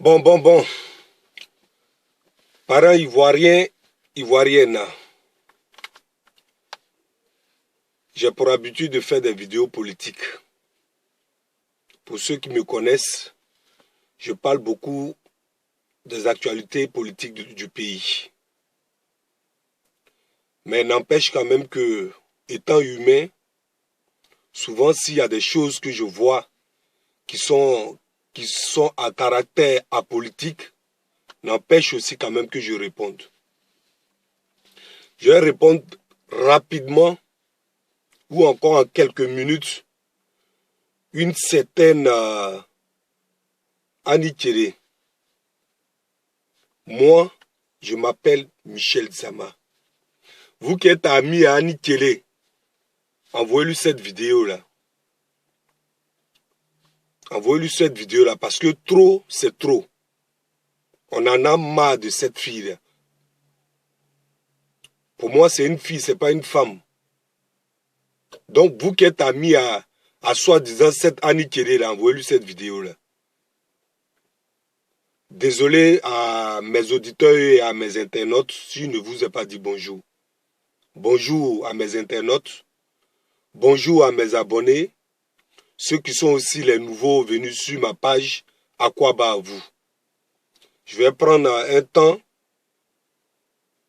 Bon. Parents ivoiriens, ivoiriennes, j'ai pour habitude de faire des vidéos politiques. Pour ceux qui me connaissent, je parle beaucoup des actualités politiques du pays. Mais n'empêche quand même que, étant humain, souvent s'il y a des choses que je vois qui sont à caractère apolitique, n'empêche aussi quand même que je réponde. Je vais répondre rapidement ou encore en quelques minutes. Une certaine Annie Kéré. Moi, je m'appelle Michel Zama. Vous qui êtes ami à Annie Kéré, envoyez-lui cette vidéo-là. Envoyez-lui cette vidéo-là parce que trop, c'est trop. On en a marre de cette fille-là. Pour moi, c'est une fille, c'est pas une femme. Donc, vous qui êtes ami à soi-disant cette Annie Kéré-là, envoyez-lui cette vidéo-là. Désolé à mes auditeurs et à mes internautes si je ne vous ai pas dit bonjour. Bonjour à mes internautes. Bonjour à mes abonnés. Ceux qui sont aussi les nouveaux venus sur ma page, à quoi bas à vous. Je vais prendre un temps,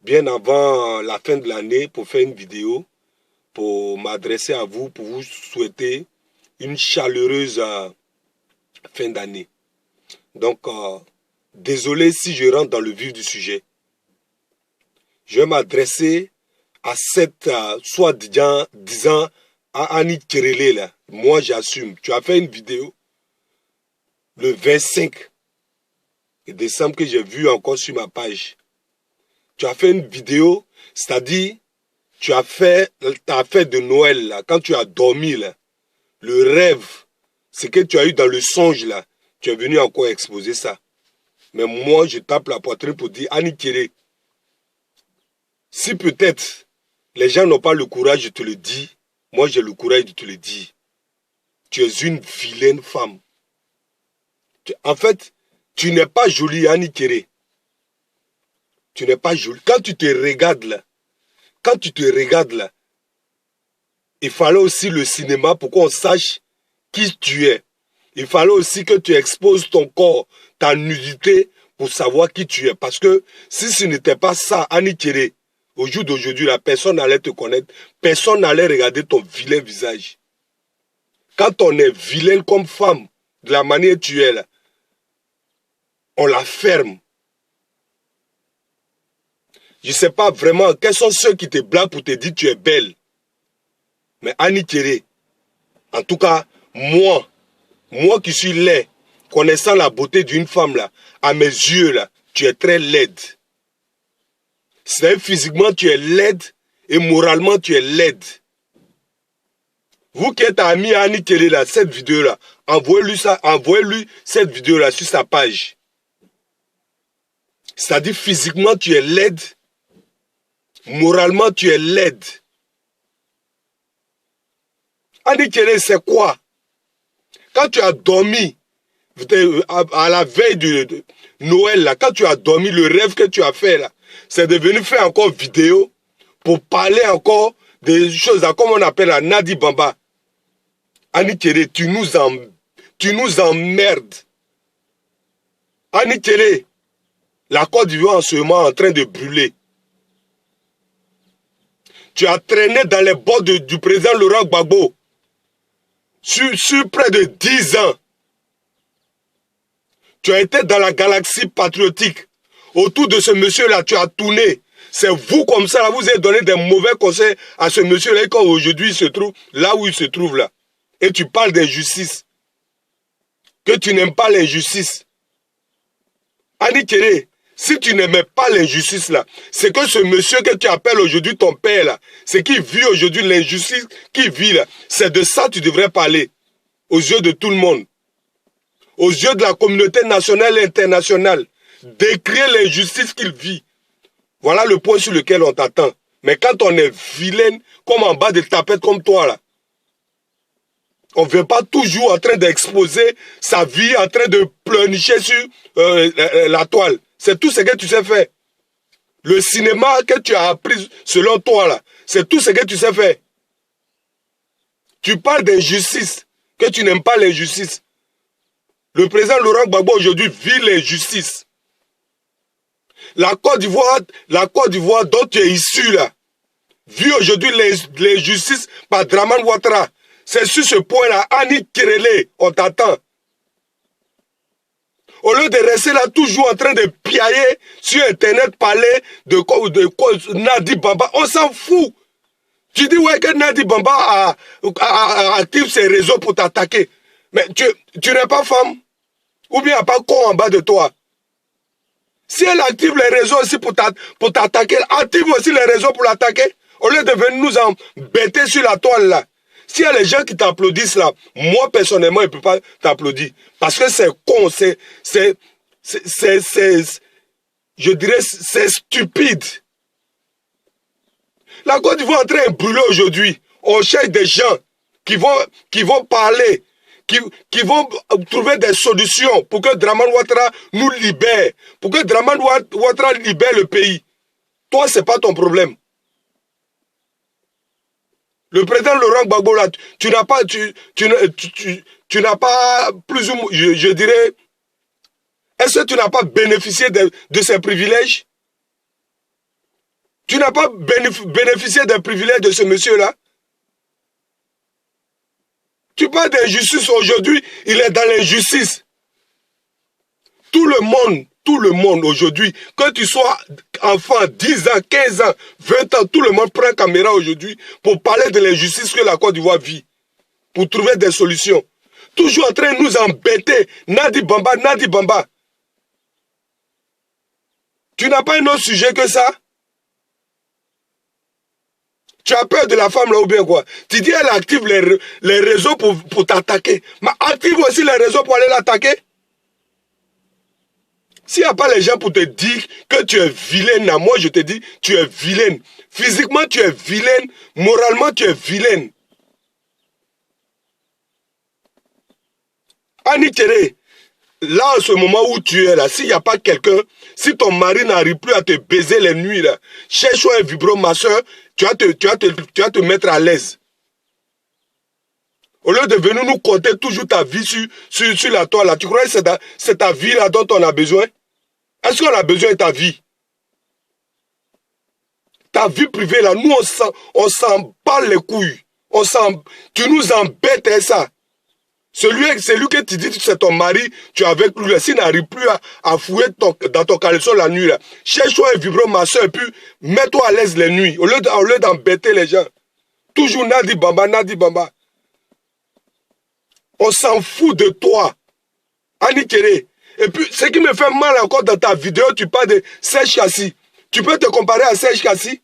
bien avant la fin de l'année, pour faire une vidéo, pour m'adresser à vous, pour vous souhaiter une chaleureuse fin d'année. Donc, désolé si je rentre dans le vif du sujet. Je vais m'adresser à cette disant à Annie Kéré là. Moi, j'assume. Tu as fait une vidéo le 25 décembre que j'ai vu encore sur ma page. Tu as fait une vidéo, c'est-à-dire, tu as fait ta fête de Noël là, quand tu as dormi là, le rêve, ce que tu as eu dans le songe là, tu es venu encore exposer ça. Mais moi, je tape la poitrine pour dire, Annie Kéré, si peut-être les gens n'ont pas le courage de te le dire, moi j'ai le courage de te le dire. Tu es une vilaine femme. En fait, tu n'es pas jolie, Annie Kéré. Tu n'es pas jolie. Quand tu te regardes là, il fallait aussi le cinéma pour qu'on sache qui tu es. Il fallait aussi que tu exposes ton corps, ta nudité, pour savoir qui tu es. Parce que si ce n'était pas ça, Annie Kéré, au jour d'aujourd'hui, personne n'allait te connaître, personne n'allait regarder ton vilain visage. Quand on est vilaine comme femme, de la manière que tu es là, on la ferme. Je ne sais pas vraiment quels sont ceux qui te blaguent pour te dire que tu es belle. Mais Annie Kéré, en tout cas, moi qui suis laid, connaissant la beauté d'une femme là, à mes yeux là, tu es très laide. C'est physiquement tu es laide et moralement tu es laide. Vous qui êtes ami à Annie Kéré là, cette vidéo là, envoyez-lui cette vidéo là sur sa page. C'est-à-dire physiquement tu es laide, moralement tu es laide. Annie Kéré, c'est quoi? Quand tu as dormi, à la veille de Noël, là, quand tu as dormi, le rêve que tu as fait, là, c'est de venir faire encore vidéo pour parler encore des choses, là, comme on appelle la Nadi Bamba. Annie Kéré, tu nous emmerdes. Annie Kéré, la Côte d'Ivoire en ce moment est en train de brûler. Tu as traîné dans les bords du président Laurent Gbagbo sur près de 10 ans. Tu as été dans la galaxie patriotique. Autour de ce monsieur-là, tu as tourné. C'est vous comme ça, là, vous avez donné des mauvais conseils à ce monsieur-là, quand aujourd'hui il se trouve là où il se trouve là. Et tu parles d'injustice. Que tu n'aimes pas l'injustice. Annie Kéré, si tu n'aimais pas l'injustice là, c'est que ce monsieur que tu appelles aujourd'hui ton père là, c'est qui vit aujourd'hui l'injustice qu'il vit là. C'est de ça que tu devrais parler. Aux yeux de tout le monde. Aux yeux de la communauté nationale et internationale. Décrire l'injustice qu'il vit. Voilà le point sur lequel on t'attend. Mais quand on est vilaine, comme en bas de tapette comme toi là, On ne vient pas toujours en train d'exposer sa vie, en train de pleurnicher sur la toile. C'est tout ce que tu sais faire. Le cinéma que tu as appris selon toi, là, c'est tout ce que tu sais faire. Tu parles d'injustice, que tu n'aimes pas l'injustice. Le président Laurent Gbagbo aujourd'hui vit l'injustice. La Côte d'Ivoire dont tu es issu, là, vit aujourd'hui l'injustice par Dramane Ouattara. C'est sur ce point-là, Annie Kirele, on t'attend. Au lieu de rester là toujours en train de piailler sur Internet, parler de Nadi Bamba, on s'en fout. Tu dis ouais que Nadi Bamba active ses réseaux pour t'attaquer. Mais tu n'es pas femme. Ou bien il n'y a pas con en bas de toi. Si elle active les réseaux aussi pour t'attaquer, active aussi les réseaux pour l'attaquer. Au lieu de venir nous embêter sur la toile là. S'il y a les gens qui t'applaudissent là, moi personnellement, je ne peux pas t'applaudir. Parce que c'est con, je dirais, c'est stupide. La Côte d'Ivoire est en train de brûler aujourd'hui. On cherche des gens qui vont parler, qui vont trouver des solutions pour que Dramane Ouattara nous libère, pour que Dramane Ouattara libère le pays. Toi, ce n'est pas ton problème. Le président Laurent Gbagbo, là, tu n'as pas plus ou moins, je dirais, est-ce que tu n'as pas bénéficié de ces privilèges? Tu n'as pas bénéficié des privilèges de ce monsieur-là? Tu parles d'injustice aujourd'hui, il est dans l'injustice. Tout le monde aujourd'hui, que tu sois enfant, 10 ans, 15 ans, 20 ans, tout le monde prend caméra aujourd'hui pour parler de l'injustice que la Côte d'Ivoire vit, pour trouver des solutions. Toujours en train de nous embêter, Nadi Bamba, Nadi Bamba. Tu n'as pas un autre sujet que ça? Tu as peur de la femme là ou bien quoi? Tu dis elle active les réseaux pour t'attaquer. Mais active aussi les réseaux pour aller l'attaquer. S'il n'y a pas les gens pour te dire que tu es vilaine, là, moi je te dis, tu es vilaine. Physiquement tu es vilaine, moralement tu es vilaine. Annie Kéré, là en ce moment où tu es là, s'il n'y a pas quelqu'un, si ton mari n'arrive plus à te baiser les nuits là, cherche-toi un vibromasseur, tu vas te mettre à l'aise. Au lieu de venir nous compter toujours ta vie sur la toile là, tu crois que c'est ta vie là dont on a besoin? Est-ce qu'on a besoin de ta vie? Ta vie privée là, nous on s'en bat les couilles. Tu nous embêtes hein, ça. Celui que tu dis que c'est ton mari, tu es avec lui là, s'il n'arrive plus à fouiller dans ton caleçon la nuit là, cherche-toi un vibromasseur et puis mets-toi à l'aise les nuits, au lieu d'embêter les gens. Toujours Nadi Bamba, Nadi Bamba. On s'en fout de toi. Annie Kéré. Et puis, ce qui me fait mal encore dans ta vidéo, tu parles de Serge Kassi. Tu peux te comparer à Serge Kassi?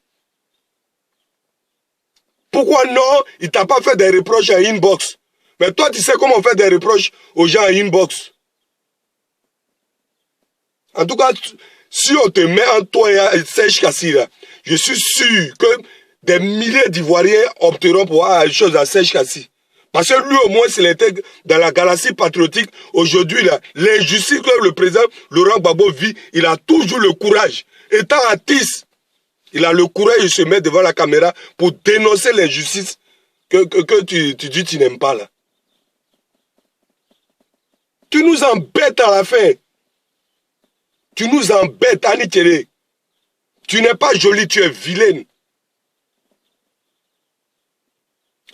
Pourquoi non, il t'a pas fait des reproches en inbox? Mais toi, tu sais comment on fait des reproches aux gens en inbox. En tout cas, si on te met en toi et Serge Kassi, là, je suis sûr que des milliers d'Ivoiriens opteront pour avoir une chose à Serge Kassi. Parce que lui, au moins, s'il était dans la galaxie patriotique, aujourd'hui, l'injustice que le président Laurent Gbagbo vit, il a toujours le courage. Étant artiste, il a le courage de se mettre devant la caméra pour dénoncer l'injustice que tu dis que tu n'aimes pas là. Tu nous embêtes à la fin. Tu nous embêtes, Annie Kéré. Tu n'es pas jolie, tu es vilaine.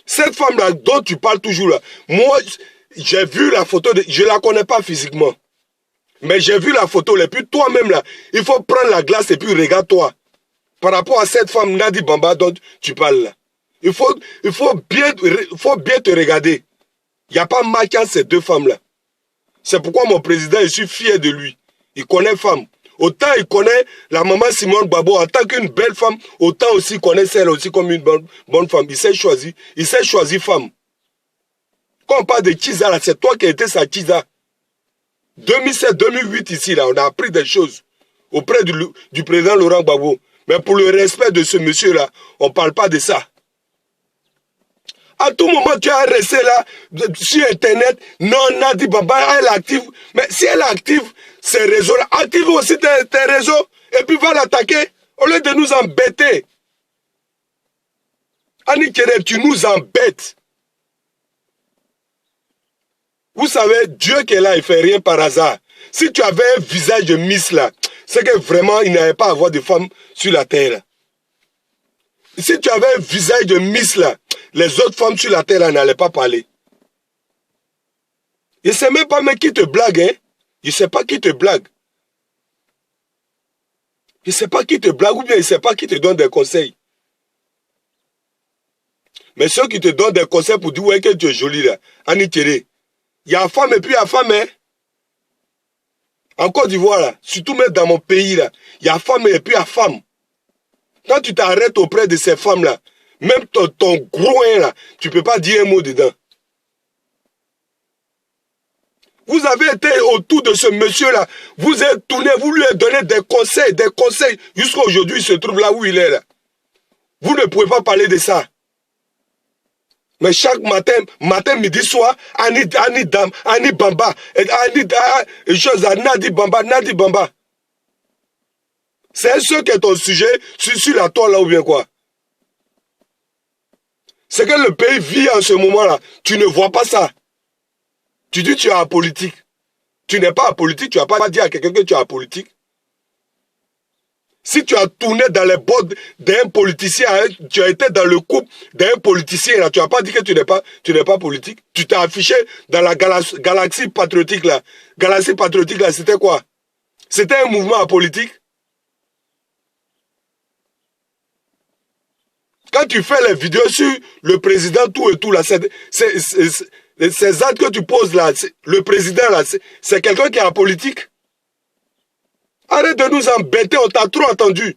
Cette femme-là dont tu parles toujours là, moi, j'ai vu la photo, je ne la connais pas physiquement. Mais j'ai vu la photo, et puis toi-même là, il faut prendre la glace et puis regarde-toi. Par rapport à cette femme Nadi Bamba dont tu parles là. Il faut bien te regarder. Il n'y a pas marqué entre ces deux femmes-là. C'est pourquoi mon président, je suis fier de lui. Il connaît femme. Autant il connaît la maman Simone Gbagbo en tant qu'une belle femme, autant aussi il connaît celle aussi comme une bonne femme. Il sait choisir femme. Quand on parle de Kiza, là, c'est toi qui as été sa Kiza. 2007-2008 ici, là, on a appris des choses auprès du président Laurent Gbagbo. Mais pour le respect de ce monsieur-là, on ne parle pas de ça. À tout moment, tu as resté là, sur Internet. Non, Nadi Bamba, elle active. Mais si elle active ces réseaux-là, active aussi tes réseaux. Et puis va l'attaquer. Au lieu de nous embêter. Annie Kéré, tu nous embêtes. Vous savez, Dieu qui est là, il ne fait rien par hasard. Si tu avais un visage de Miss là, c'est que vraiment, il n'avait pas à avoir de femmes sur la terre. Si tu avais un visage de Miss là, les autres femmes sur la terre là n'allaient pas parler. Il ne sait même pas mais qui te blague, hein. Il ne sait pas qui te blague. Il ne sait pas qui te blague ou bien il ne sait pas qui te donne des conseils. Mais ceux qui te donnent des conseils pour dire ouais que tu es jolie là, Annie Thierry, il y a femme et puis il y a femme, hein. En Côte d'Ivoire là, surtout même dans mon pays là, il y a femme et puis il y a femme. Quand tu t'arrêtes auprès de ces femmes là, même ton groin là, tu ne peux pas dire un mot dedans. Vous avez été autour de ce monsieur-là, vous êtes tourné, vous lui avez donné des conseils. Jusqu'à aujourd'hui, il se trouve là où il est là. Vous ne pouvez pas parler de ça. Mais chaque matin, midi, soir, Annie Bamba, Nadi Bamba. C'est ce qui est ton sujet sur la toile là ou bien quoi? C'est que le pays vit en ce moment-là. Tu ne vois pas ça. Tu dis que tu es apolitique. Tu n'es pas apolitique, tu ne vas pas dire à quelqu'un que tu es apolitique. Si tu as tourné dans les bottes d'un politicien, tu as été dans le couple d'un politicien, là, tu n'as pas dit que tu n'es pas politique. Tu t'es affiché dans la galaxie patriotique là. Galaxie patriotique là, c'était quoi? C'était un mouvement apolitique. Quand tu fais les vidéos sur le président tout et tout là, ces actes que tu poses là, le président là, c'est quelqu'un qui est apolitique. Arrête de nous embêter, on t'a trop entendu.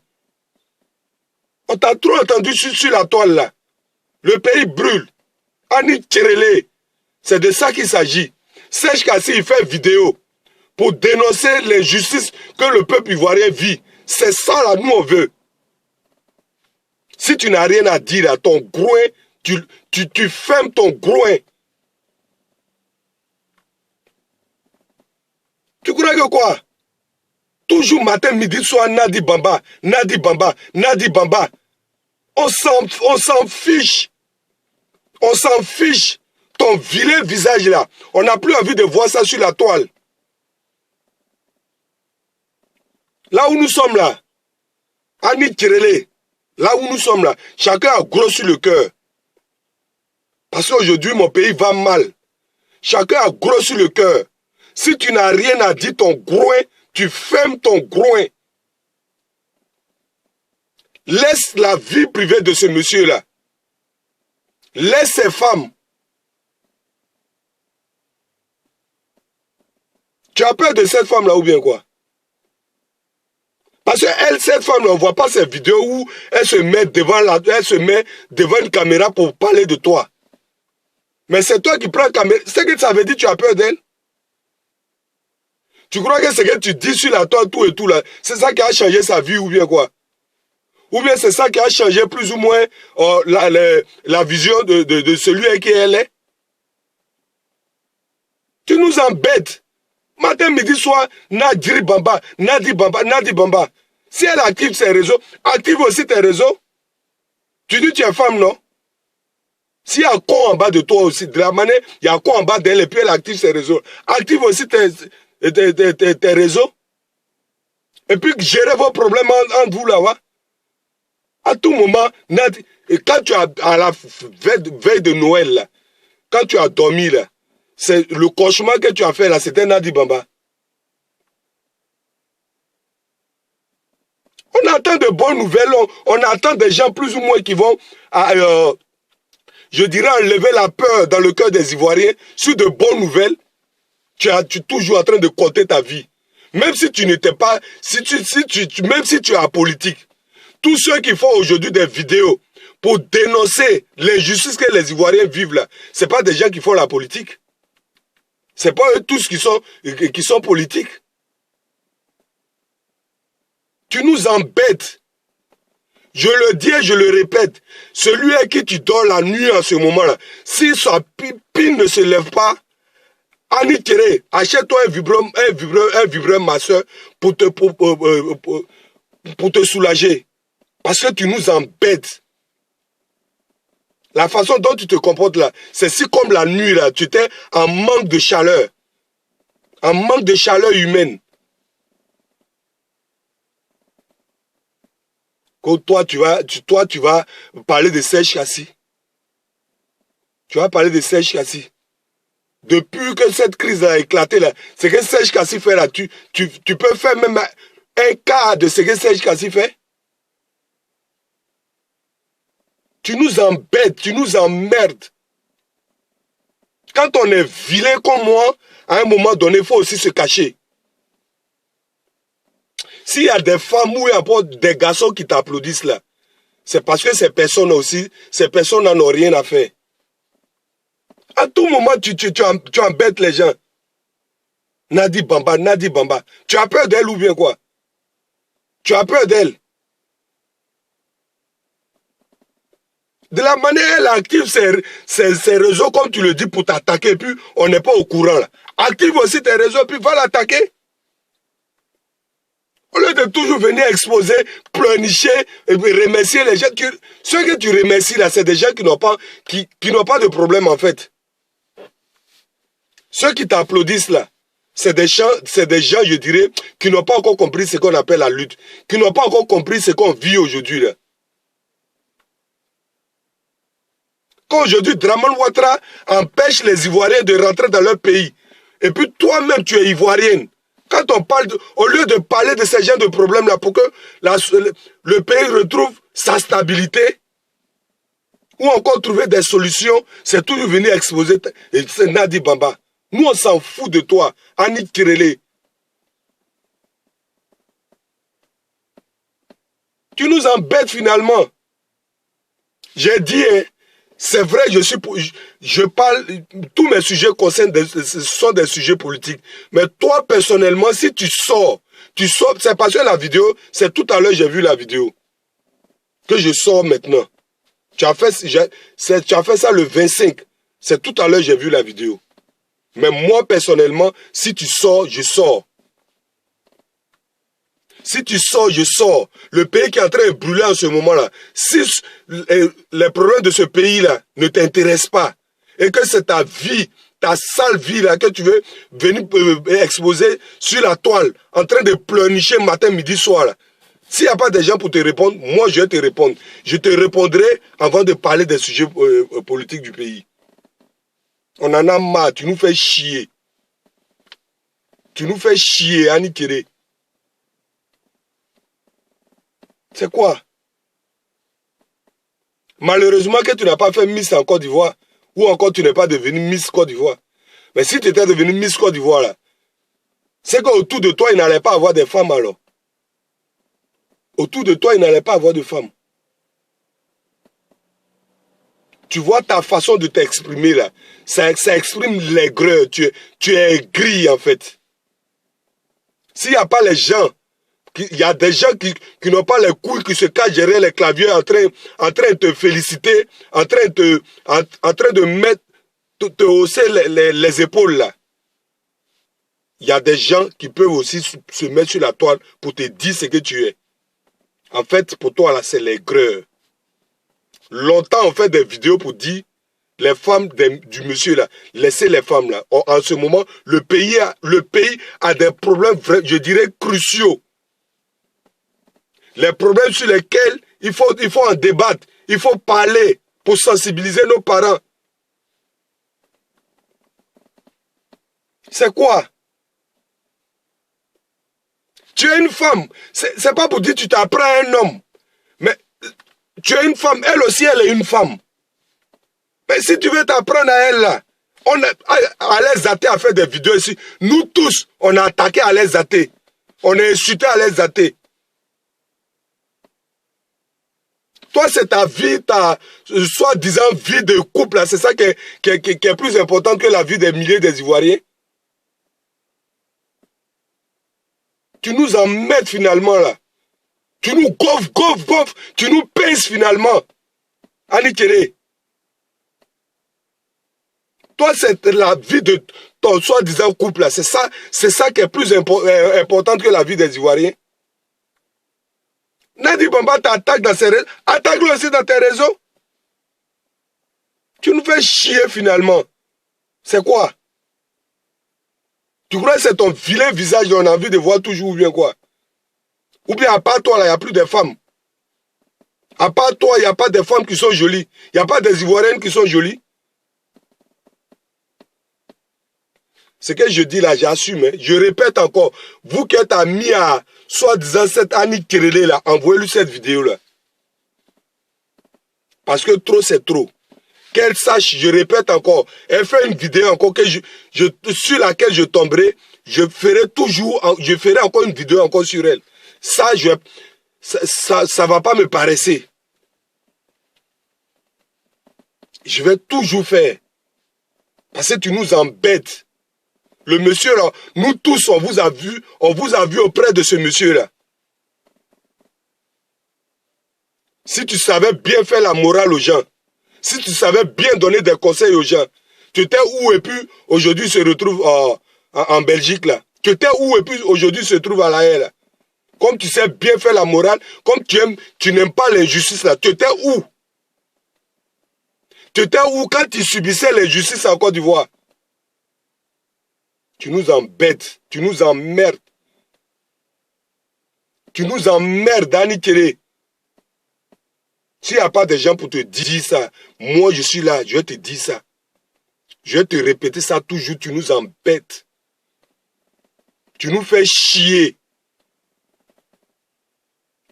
On t'a trop entendu sur la toile là. Le pays brûle. Annie Tcherele, c'est de ça qu'il s'agit. Serge Kassi, il fait vidéo pour dénoncer l'injustice que le peuple ivoirien vit. C'est ça là, nous on veut. Si tu n'as rien à dire à ton groin, tu fermes ton groin. Tu crois que quoi? Toujours matin, midi, soir, Nadi Bamba. On s'en fiche. On s'en fiche. Ton vilain visage là. On n'a plus envie de voir ça sur la toile. Là où nous sommes là, Annie Kirele, là où nous sommes là, chacun a gros sur le cœur. Parce qu'aujourd'hui, mon pays va mal. Chacun a gros sur le cœur. Si tu n'as rien à dire, ton groin, tu fermes ton groin. Laisse la vie privée de ce monsieur-là. Laisse ses femmes. Tu as peur de cette femme-là ou bien quoi? Parce que elle, cette femme-là, on ne voit pas ces vidéos où elle se met devant une caméra pour parler de toi. Mais c'est toi qui prends la caméra. C'est que ça veut dire que tu as peur d'elle? Tu crois que ce que tu dis sur la toile, tout et tout là, c'est ça qui a changé sa vie ou bien quoi? Ou bien c'est ça qui a changé plus ou moins la vision de celui qui elle est? Tu nous embêtes. Matin, midi, soir, Nadi Bamba. Si elle active ses réseaux, active aussi tes réseaux. Tu dis que tu es femme, non? S'il y a un con en bas de toi aussi, de la manière, il y a un con en bas d'elle et puis elle active ses réseaux. Active aussi tes réseaux. Et puis gérez vos problèmes entre vous là-bas. À tout moment, et quand tu as à la veille de Noël, là, quand tu as dormi là, c'est le cauchemar que tu as fait là, c'était Nadi Bamba. On attend de bonnes nouvelles, on attend des gens plus ou moins qui vont, je dirais, enlever la peur dans le cœur des Ivoiriens sur de bonnes nouvelles. Tu es toujours en train de compter ta vie. Même si tu n'étais pas, même si tu es apolitique, tous ceux qui font aujourd'hui des vidéos pour dénoncer l'injustice que les Ivoiriens vivent là, ce n'est pas des gens qui font la politique. Ce n'est pas eux tous qui sont politiques. Tu nous embêtes. Je le dis et je le répète. Celui à qui tu dors la nuit en ce moment-là, si sa pile ne se lève pas, Annie Thierry, achète-toi un vibreur masseur pour te soulager. Parce que tu nous embêtes. La façon dont tu te comportes là, c'est si comme la nuit là, tu étais en manque de chaleur. En manque de chaleur humaine. Que toi, tu vas parler de Serge Kassi. Tu vas parler de Serge Kassi. Depuis que cette crise a éclaté là, ce que Serge Kassi fait là, tu peux faire même un quart de ce que Serge Kassi fait. Tu nous embêtes, tu nous emmerdes. Quand on est vilain comme moi, à un moment donné, il faut aussi se cacher. S'il y a des femmes ou des garçons qui t'applaudissent là, c'est parce que ces personnes aussi, ces personnes n'en ont rien à faire. À tout moment, tu embêtes les gens. Nadi Bamba, Nadi Bamba. Tu as peur d'elle ou bien quoi? Tu as peur d'elle. De la manière elle active ses réseaux, comme tu le dis, pour t'attaquer, puis on n'est pas au courant là. Active aussi tes réseaux, puis va l'attaquer. Au lieu de toujours venir exposer, pleurnicher, et remercier les gens. Ceux que tu remercies là, c'est des gens qui n'ont pas de problème en fait. Ceux qui t'applaudissent là, c'est des gens, je dirais, qui n'ont pas encore compris ce qu'on appelle la lutte, qui n'ont pas encore compris ce qu'on vit aujourd'hui là. Quand aujourd'hui Draman Ouattara empêche les Ivoiriens de rentrer dans leur pays, et puis toi-même tu es Ivoirienne, quand on parle, au lieu de parler de ces gens de problèmes-là pour que le pays retrouve sa stabilité, ou encore trouver des solutions, c'est toujours venir exposer, c'est Nadi Bamba. Nous on s'en fout de toi, Annie Kirele. Tu nous embêtes finalement. J'ai dit, hein, c'est vrai, je parle, tous mes sujets ce sont des sujets politiques. Mais toi, personnellement, si tu sors, c'est parce que la vidéo, c'est tout à l'heure j'ai vu la vidéo. Que je sors maintenant. Tu as fait ça le 25. C'est tout à l'heure j'ai vu la vidéo. Mais moi, personnellement, si tu sors, je sors. Si tu sors, je sors. Le pays qui est en train de brûler en ce moment-là, si les problèmes de ce pays-là ne t'intéressent pas, et que c'est ta vie, ta sale vie là, que tu veux venir exposer sur la toile, en train de pleurnicher matin, midi, soir, s'il n'y a pas de gens pour te répondre, moi je vais te répondre. Je te répondrai avant de parler des sujets politiques du pays. On en a marre, tu nous fais chier. Tu nous fais chier, Annie Kéré. C'est quoi? Malheureusement que tu n'as pas fait Miss en Côte d'Ivoire, ou encore tu n'es pas devenu Miss Côte d'Ivoire. Mais si tu étais devenu Miss Côte d'Ivoire, là, c'est qu'autour de toi, il n'allait pas avoir des femmes alors. Autour de toi, il n'allait pas avoir de femmes. Tu vois ta façon de t'exprimer là, ça exprime l'aigreur, tu es gris en fait. S'il n'y a pas les gens, il y a des gens qui n'ont pas les couilles, qui se cachent derrière les claviers en train de te féliciter, en train de mettre, te hausser les épaules là. Il y a des gens qui peuvent aussi se mettre sur la toile pour te dire ce que tu es. En fait, pour toi là, c'est l'aigreur. Longtemps, on fait des vidéos pour dire les femmes du monsieur là, laissez les femmes là. En ce moment, le pays a des problèmes, je dirais, cruciaux. Les problèmes sur lesquels il faut en débattre, il faut parler pour sensibiliser nos parents. C'est quoi? Tu es une femme, c'est pas pour dire que tu t'apprends à un homme. Mais tu es une femme, elle aussi elle est une femme. Mais si tu veux t'apprendre à elle là, Alex Zaté a fait des vidéos ici. Nous tous, on a attaqué Alex Zaté. On a insulté Alex Zaté. Toi, c'est ta vie, ta soi-disant vie de couple. C'est ça qui est plus important que la vie des milliers des Ivoiriens. Tu nous emmerdes finalement là. Tu nous goffes, tu nous pinces finalement. Anikere. Toi, c'est la vie de ton soi-disant couple là. C'est ça qui est plus important que la vie des Ivoiriens. Nadi Bamba t'attaque dans ses réseaux. Attaque-le aussi dans tes réseaux. Tu nous fais chier finalement. C'est quoi? Tu crois que c'est ton vilain visage qu'on a envie de voir toujours ou bien quoi? Ou bien à part toi là, il n'y a plus de femmes. À part toi, il n'y a pas de femmes qui sont jolies. Il n'y a pas des Ivoiriennes qui sont jolies. Ce que je dis là, j'assume. Hein. Je répète encore. Vous qui êtes amis à soi-disant cette Annie Kirele là, envoyez-lui cette vidéo là. Parce que trop c'est trop. Qu'elle sache, je répète encore, elle fait une vidéo encore que sur laquelle je tomberai, je ferai encore une vidéo encore sur elle. Ça va pas me paraître. Je vais toujours faire. Parce que tu nous embêtes. Le monsieur là, nous tous, on vous a vu auprès de ce monsieur là. Si tu savais bien faire la morale aux gens, si tu savais bien donner des conseils aux gens, tu étais où et puis aujourd'hui se retrouve en Belgique là. Tu étais où et puis aujourd'hui se trouve à La Haye là. Comme tu sais bien faire la morale, comme tu n'aimes pas l'injustice là, tu étais où? Tu étais où quand tu subissais l'injustice en Côte d'Ivoire? Tu nous embêtes, tu nous emmerdes. Tu nous emmerdes, Dani Kéré. S'il n'y a pas de gens pour te dire ça, moi je suis là, je vais te dire ça. Je vais te répéter ça toujours, tu nous embêtes. Tu nous fais chier.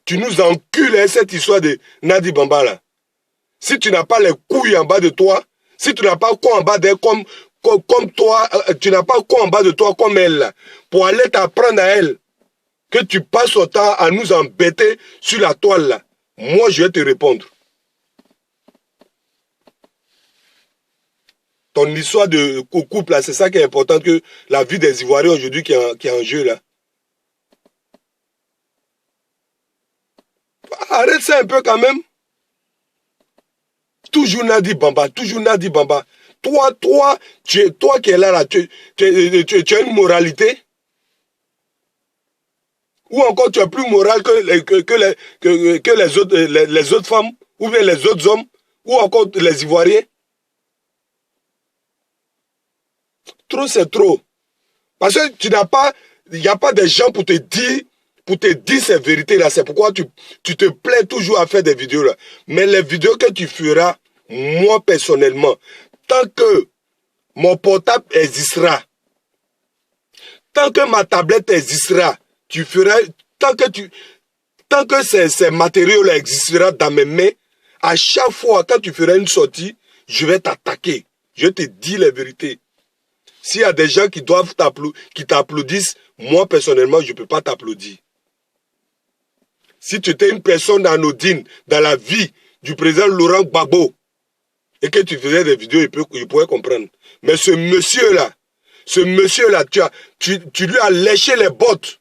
Tu nous encules, hein, cette histoire de Nadi Bamba là. Si tu n'as pas les couilles en bas de toi, si tu n'as pas quoi en bas d'elle comme toi, tu n'as pas quoi en bas de toi comme elle là, pour aller t'apprendre à elle, que tu passes ton temps à nous embêter sur la toile là. Moi, je vais te répondre. Ton histoire de couple, là, c'est ça qui est important que la vie des Ivoiriens aujourd'hui qui est en jeu, là. Arrête ça un peu quand même. Toujours Nadi Bamba, toujours Nadi Bamba. Toi qui es là, tu as une moralité. Ou encore tu es plus moral que les autres femmes, ou bien les autres hommes, ou encore les Ivoiriens. Trop c'est trop. Parce que il n'y a pas de gens pour te dire ces vérités-là. C'est pourquoi tu te plais toujours à faire des vidéos là. Mais les vidéos que tu feras, moi personnellement, tant que mon portable existera, tant que ma tablette existera, tu feras, tant que ces matériaux-là existeront dans mes mains, à chaque fois quand tu feras une sortie, je vais t'attaquer. Je te dis les vérités. S'il y a des gens qui t'applaudissent, moi personnellement, je ne peux pas t'applaudir. Si tu étais une personne anodine dans la vie du président Laurent Gbagbo et que tu faisais des vidéos, il pourrait comprendre. Mais ce monsieur-là, tu lui as léché les bottes.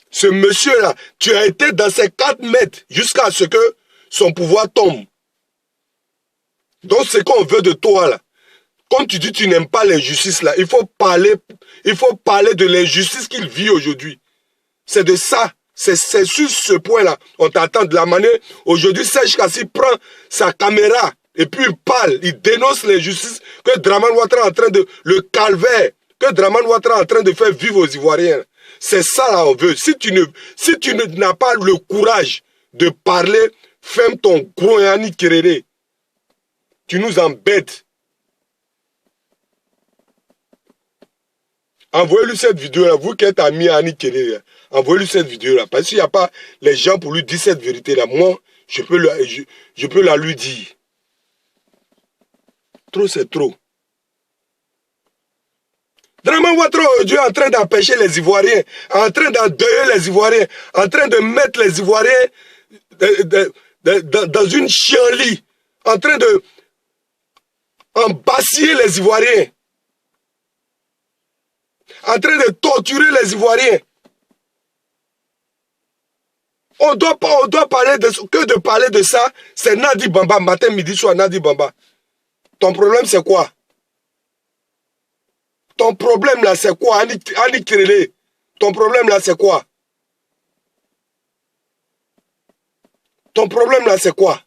Ce monsieur-là, tu as été dans ces 4 mètres jusqu'à ce que son pouvoir tombe. Donc, ce qu'on veut de toi, là, comme tu dis, tu n'aimes pas l'injustice, là, il faut parler de l'injustice qu'il vit aujourd'hui. C'est de ça. C'est sur ce point-là. On t'attend de la manière. Aujourd'hui, Serge Kassi prend sa caméra et puis il parle, il dénonce l'injustice que Draman Ouattara est en train de, le calvaire, que Draman Ouattara est en train de faire vivre aux Ivoiriens. C'est ça là on veut. Si tu n'as pas le courage de parler, ferme ton gros Yannick Kirere. Tu nous embêtes. Envoyez-lui cette vidéo-là, vous qui êtes amis à Annie Kirere, envoyez-lui cette vidéo-là. Parce qu'il n'y a pas les gens pour lui dire cette vérité-là. Moi, je peux la lui dire. Trop, c'est trop. Draman Ouattara aujourd'hui est en train d'empêcher les Ivoiriens, en train d'endeuiller les Ivoiriens, en train de mettre les Ivoiriens dans une chienlit, en train de embasiller les Ivoiriens. en train de torturer les Ivoiriens. On doit parler de parler de ça. C'est Nadi Bamba, matin, midi, soir, Nadi Bamba. Ton problème, c'est quoi? Ton problème, là, c'est quoi? Annie Kirele. Ton problème, là, c'est quoi? Ton problème, là, c'est quoi?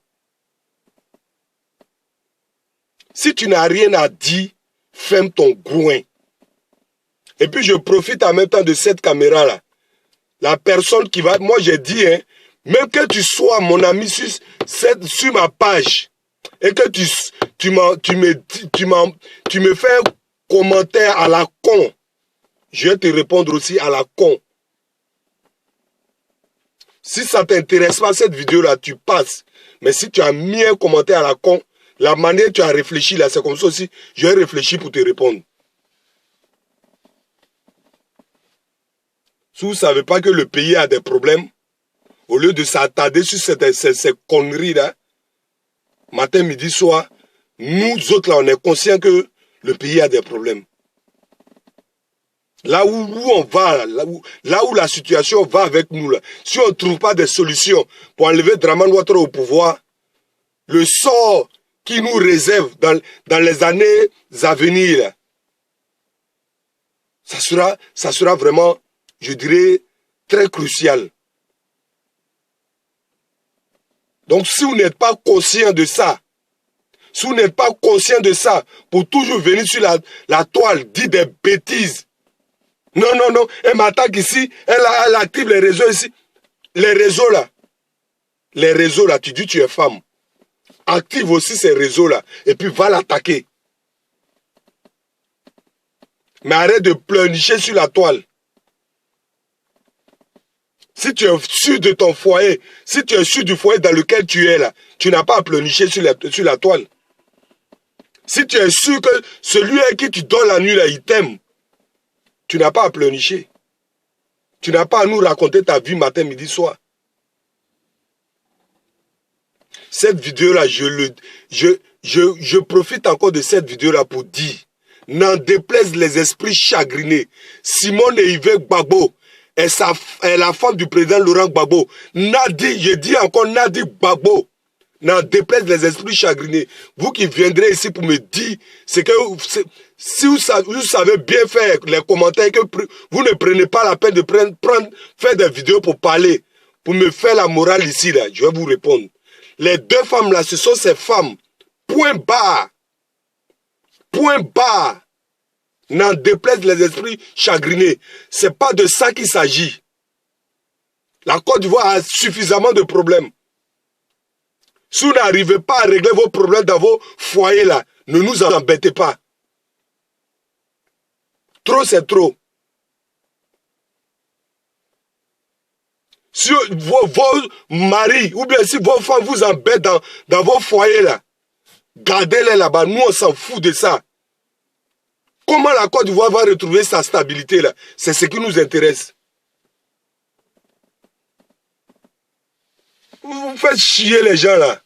Si tu n'as rien à dire, ferme ton groin. Et puis, je profite en même temps de cette caméra-là. La personne qui va... Moi, j'ai dit, hein, même que tu sois mon ami sur ma page et que tu me fais un commentaire à la con, je vais te répondre aussi à la con. Si ça ne t'intéresse pas, cette vidéo-là, tu passes. Mais si tu as mis un commentaire à la con, la manière dont tu as réfléchi, là, c'est comme ça aussi, je vais réfléchir pour te répondre. Si vous ne savez pas que le pays a des problèmes, au lieu de s'attarder sur ces conneries-là, matin, midi, soir, nous autres, là, on est conscients que le pays a des problèmes. Là où on va, là où la situation va avec nous, là, si on ne trouve pas des solutions pour enlever Dramane Ouattara au pouvoir, le sort qui nous réserve dans les années à venir, là, ça sera vraiment, je dirais, très crucial. Donc, si vous n'êtes pas conscient de ça, si vous n'êtes pas conscient de ça, pour toujours venir sur la toile, dire des bêtises, non, elle m'attaque ici, elle active les réseaux ici. Les réseaux là, tu dis tu es femme. Active aussi ces réseaux-là, et puis va l'attaquer. Mais arrête de pleurnicher sur la toile. Si tu es sûr de ton foyer, si tu es sûr du foyer dans lequel tu es là, tu n'as pas à pleurnicher sur la toile. Si tu es sûr que celui à qui tu donnes la nuit là, il t'aime, tu n'as pas à pleurnicher. Tu n'as pas à nous raconter ta vie matin, midi, soir. Cette vidéo-là, je profite encore de cette vidéo-là pour dire, n'en déplaise les esprits chagrinés. Simone et Yves Gbagbo est la femme du président Laurent Gbagbo. Je dis encore Nadi Gbagbo. N'en déplaise les esprits chagrinés. Vous qui viendrez ici pour me dire, c'est que si vous savez bien faire les commentaires, que vous ne prenez pas la peine de faire des vidéos pour parler, pour me faire la morale ici, là, je vais vous répondre. Les deux femmes là, ce sont ces femmes. Point barre. Point barre. N'en déplaise les esprits chagrinés. C'est pas de ça qu'il s'agit. La Côte d'Ivoire a suffisamment de problèmes. Si vous n'arrivez pas à régler vos problèmes dans vos foyers là, ne nous embêtez pas. Trop, c'est trop. Si vos maris ou bien si vos femmes vous embêtent dans vos foyers là, gardez-les là-bas. Nous, on s'en fout de ça. Comment la Côte d'Ivoire va retrouver sa stabilité là? C'est ce qui nous intéresse. Vous faites chier les gens là.